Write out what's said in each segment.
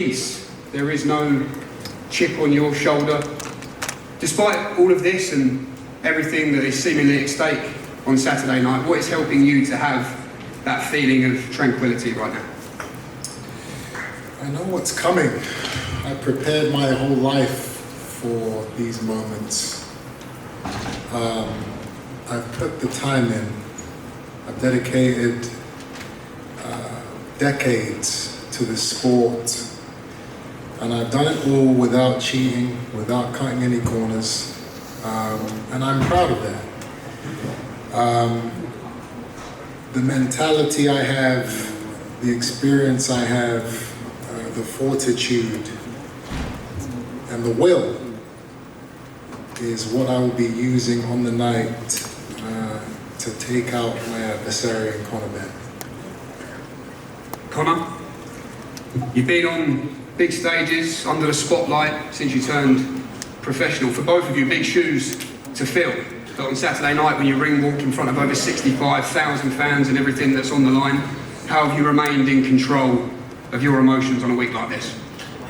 There is no chip on your shoulder. Despite all of this and everything that is seemingly at stake on Saturday night, what is helping you to have that feeling of tranquility right now? I know what's coming. I prepared my whole life for these moments. I've put the time in. I've dedicated decades to this sport. And I've done it all without cheating, without cutting any corners, and I'm proud of that. The mentality I have, the experience I have, the fortitude, and the will is what I will be using on the night to take out my adversary in Conor Benn. Conor, you've been on big stages, under the spotlight, since you turned professional. For both of you, big shoes to fill. But on Saturday night, when you ring walk in front of over 65,000 fans and everything that's on the line, how have you remained in control of your emotions on a week like this?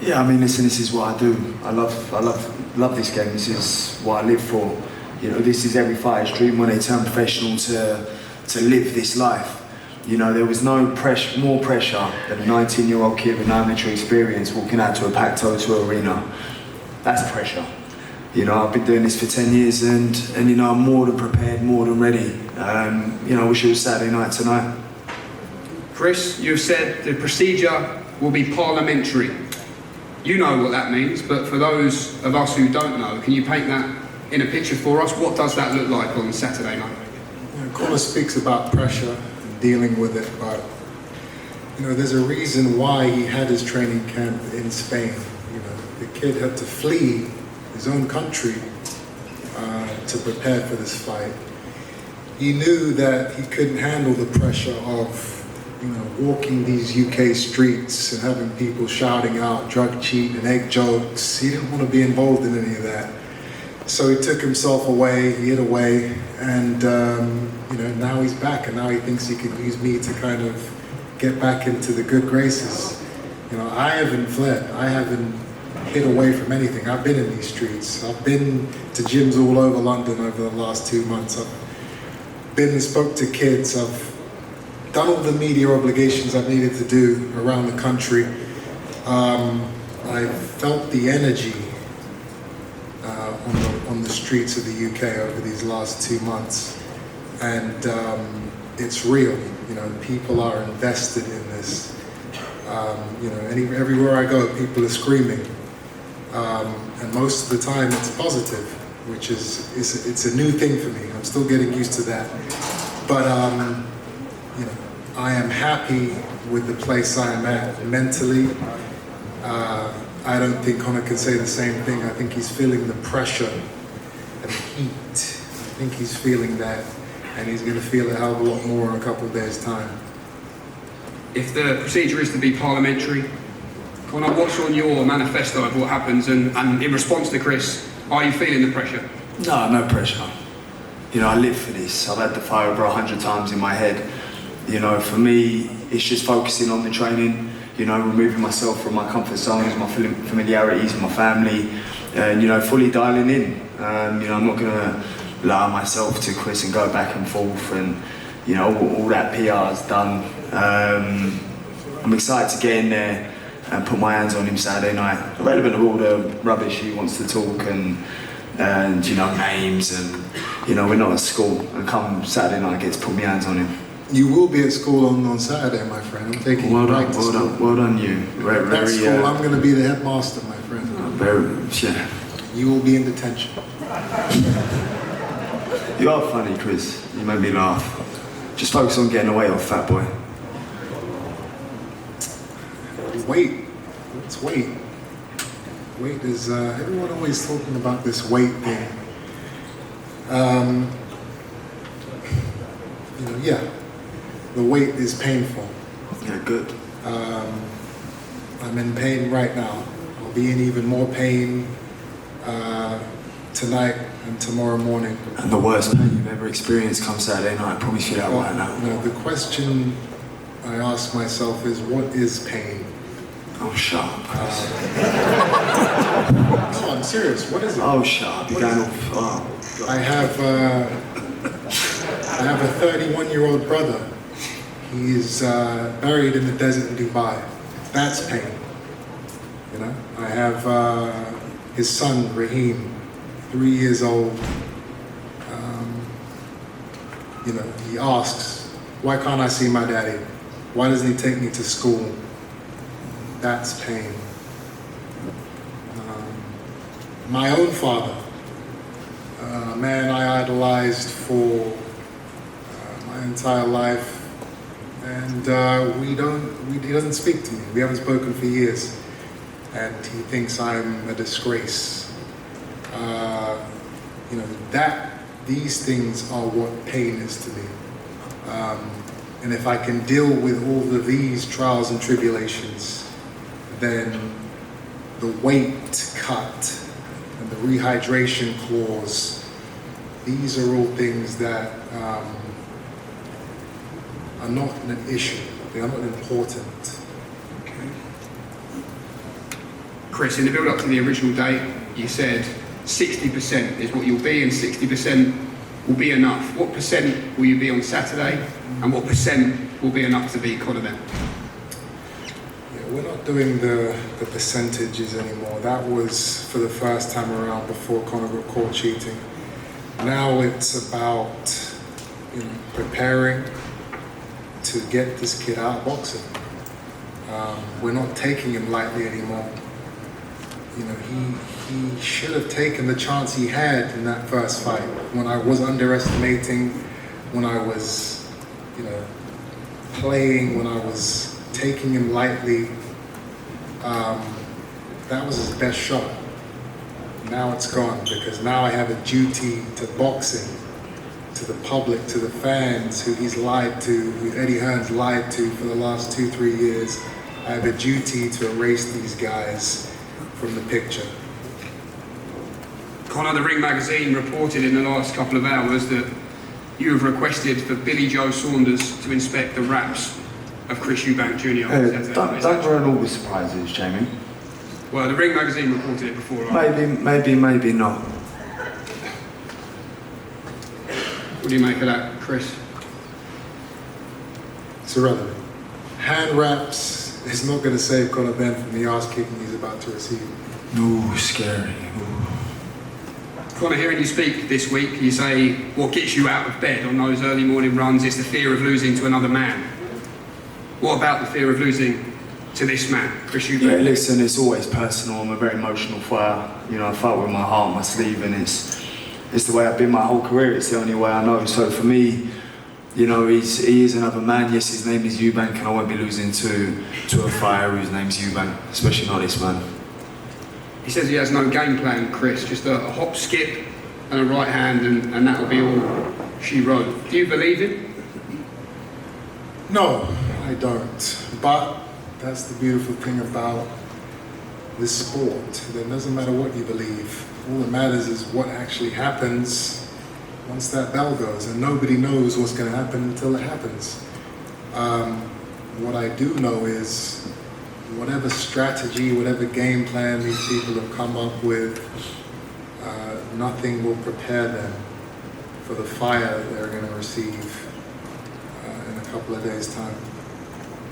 Yeah, I mean, listen, this is what I do. I love this game. This is what I live for. You know, this is every fighter's dream when they turn professional to live this life. You know, there was no more pressure than a 19-year-old kid with no military experience walking out to a packed O2 arena. That's pressure. You know, I've been doing this for 10 years and you know, I'm more than prepared, more than ready. You know, I wish it was Saturday night tonight. Chris, you've said the procedure will be parliamentary. You know what that means, but for those of us who don't know, can you paint that in a picture for us? What does that look like on Saturday night? You know, Conor speaks about pressure, dealing with it, but you know, there's a reason why he had his training camp in Spain. You know, the kid had to flee his own country to prepare for this fight. He knew that he couldn't handle the pressure of, you know, walking these UK streets and having people shouting out drug cheat and egg jokes. He didn't want to be involved in any of that. So he took himself away, he hid away, and you know, now he's back, and now he thinks he can use me to kind of get back into the good graces. You know, I haven't fled, I haven't hid away from anything. I've been in these streets. I've been to gyms all over London over the last 2 months. I've been and spoke to kids. I've done all the media obligations I've needed to do around the country. I've felt the energy on the streets of the UK over these last 2 months, and it's real. You know, people are invested in this. You know, everywhere I go, people are screaming, and most of the time it's positive, which is it's a new thing for me. I'm still getting used to that, but you know, I am happy with the place I am at mentally. I don't think Conor can say the same thing. I think he's feeling the pressure and the heat. I think he's feeling that, and he's going to feel a hell of a lot more in a couple of days' time. If the procedure is to be parliamentary, Conor, what's on your manifesto of what happens? And in response to Chris, are you feeling the pressure? No pressure. You know, I live for this. I've had the fight over 100 times in my head. You know, for me, it's just focusing on the training. You know, removing myself from my comfort zones, my familiarities, my family, and you know, fully dialing in. You know, I'm not going to allow myself to Chris and go back and forth, and you know, all that PR's done. I'm excited to get in there and put my hands on him Saturday night, irrelevant of all the rubbish he wants to talk and you know, names, and you know, we're not at school. And come Saturday night, I get to put my hands on him. You will be at school on Saturday, my friend. I'm taking you back to school. Well done, you. At school, I'm going to be the headmaster, my friend. Yeah. You will be in detention. You are funny, Chris. You made me laugh. Just focus on getting away off, fat boy. Weight. It's weight. Weight is, everyone always talking about this weight thing. You know, yeah. The weight is painful. Yeah, good. I'm in pain right now. I'll be in even more pain tonight and tomorrow morning. And the worst pain you've ever experienced comes Saturday night, I promise you that right now. You know, the question I ask myself is, what is pain? Oh, shut up, Chris. No, I'm serious. What is it? Oh, shut up. You're going off. Oh, I have a 31-year-old brother. He is buried in the desert in Dubai. That's pain. You know, I have his son, Raheem, 3 years old. You know, he asks, why can't I see my daddy? Why doesn't he take me to school? That's pain. My own father, a man I idolized for my entire life, and he doesn't speak to me. We haven't spoken for years, and he thinks I'm a disgrace. You know, these things are what pain is to me. And if I can deal with all of these trials and tribulations, then the weight cut and the rehydration clause, these are all things that are not an issue. They are not important. Okay. Chris, in the build-up to the original date, you said 60% is what you'll be and 60% will be enough. What percent will you be on Saturday and what percent will be enough to beat Conor Benn? Yeah, we're not doing the percentages anymore. That was for the first time around before Conor got caught cheating. Now it's about, you know, preparing to get this kid out of boxing. We're not taking him lightly anymore. You know, he should have taken the chance he had in that first fight. When I was underestimating, when I was, you know, playing, when I was taking him lightly, that was his best shot. Now it's gone, because now I have a duty to boxing, to the public, to the fans who he's lied to, who Eddie Hearn's lied to for the last 2-3 years. I have a duty to erase these guys from the picture. Conor, the Ring magazine reported in the last couple of hours that you have requested for Billy Joe Saunders to inspect the raps of Chris Eubank Jr. on Saturday. Don't ruin all the surprises, Jamie. Well, the Ring magazine reported it before. Right? Maybe not. What do you make of that, Chris? It's irrelevant. Hand wraps is not going to save Conor Benn from the ass kicking he's about to receive. Ooh, scary. Ooh. Conor, hearing you speak this week, you say what gets you out of bed on those early morning runs is the fear of losing to another man. What about the fear of losing to this man, Chris Eubank? Yeah, listen, it's always personal. I'm a very emotional fighter. You know, I fight with my heart on my sleeve, and it's the way I've been my whole career. It's the only way I know. So for me, you know, he is another man. Yes, his name is Eubank, and I won't be losing to a fighter whose name's Eubank, especially not this man. He says he has no game plan, Chris, just a hop, skip and a right hand, and that'll be all she wrote. Do you believe him? No, I don't. But that's the beautiful thing about this sport. That doesn't matter what you believe. All that matters is what actually happens once that bell goes, and nobody knows what's going to happen until it happens. What I do know is whatever strategy, whatever game plan these people have come up with, nothing will prepare them for the fire they're going to receive in a couple of days' time.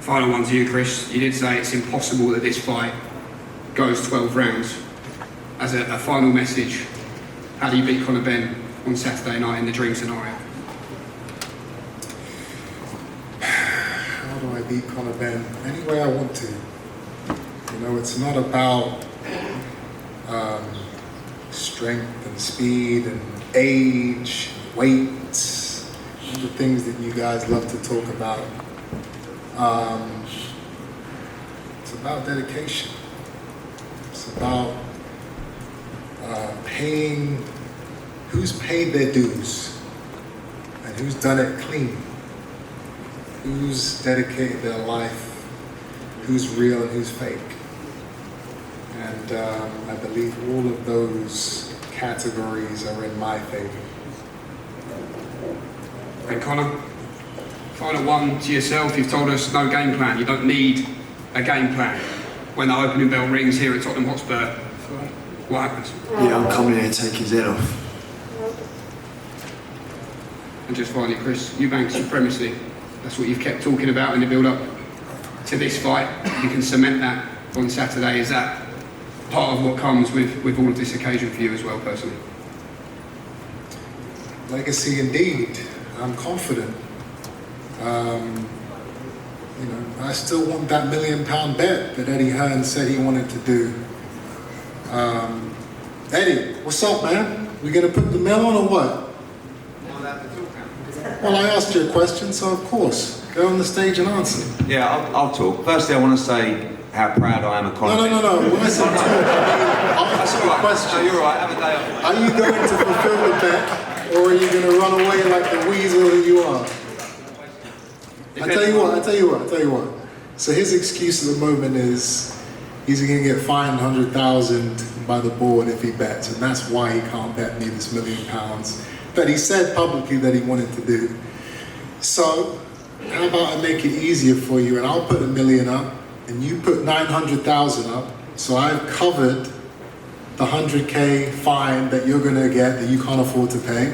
Final one to you, Chris. You did say it's impossible that this fight goes 12 rounds. As a final message, how do you beat Conor Benn on Saturday night in the dream scenario? How do I beat Conor Benn? Any way I want to. You know, it's not about strength and speed and age, weights, all the things that you guys love to talk about. It's about dedication. It's about paying, who's paid their dues and who's done it clean, who's dedicated their life, who's real and who's fake. And I believe all of those categories are in my favor. And Conor, final one to yourself. You've told us no game plan. You don't need a game plan. when the opening bell rings here at Tottenham Hotspur, what happens? Yeah, I'm coming here to take his head off. And just finally, Chris, Eubank supremacy. That's what you've kept talking about in the build-up to this fight. You can cement that on Saturday. Is that part of what comes with all of this occasion for you as well, personally? Legacy indeed. I'm confident. I still want that £1 million bet that Eddie Hearn said he wanted to do. Eddie, what's up, man? We gonna put the mill on or what? Well, I asked you a question, so of course, go on the stage and answer. Yeah, I'll talk. Firstly, I want to say how proud I am of Conor. No. When I said talk, I That's mean, all right. question. No, you're all right. Have a day off. Are you going to fulfill the bet, or are you going to run away like the weasel that you are? I tell you what. So his excuse at the moment is he's going to get fined 100,000 by the board if he bets, and that's why he can't bet me this £1 million that he said publicly that he wanted to do. So how about I make it easier for you, and I'll put $1 million up, and you put 900,000 up, so I've covered the 100K fine that you're going to get that you can't afford to pay,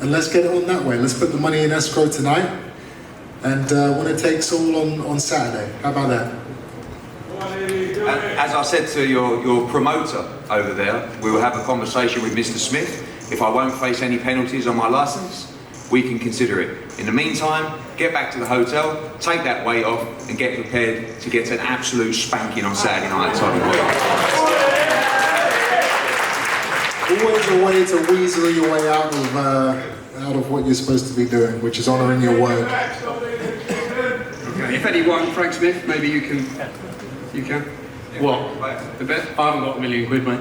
and let's get it on that way. Let's put the money in escrow tonight, and winner takes all on Saturday. How about that? As I said to your promoter over there, we will have a conversation with Mr. Smith. If I won't face any penalties on my licence, we can consider it. In the meantime, get back to the hotel, take that weight off, and get prepared to get an absolute spanking on Saturday night at Tottenham Hotspur. Always a way to weasel your way out of what you're supposed to be doing, which is honouring your word. Okay. If Eddie won, Frank Smith, maybe you can. What? The bet? I haven't got £1 million, mate.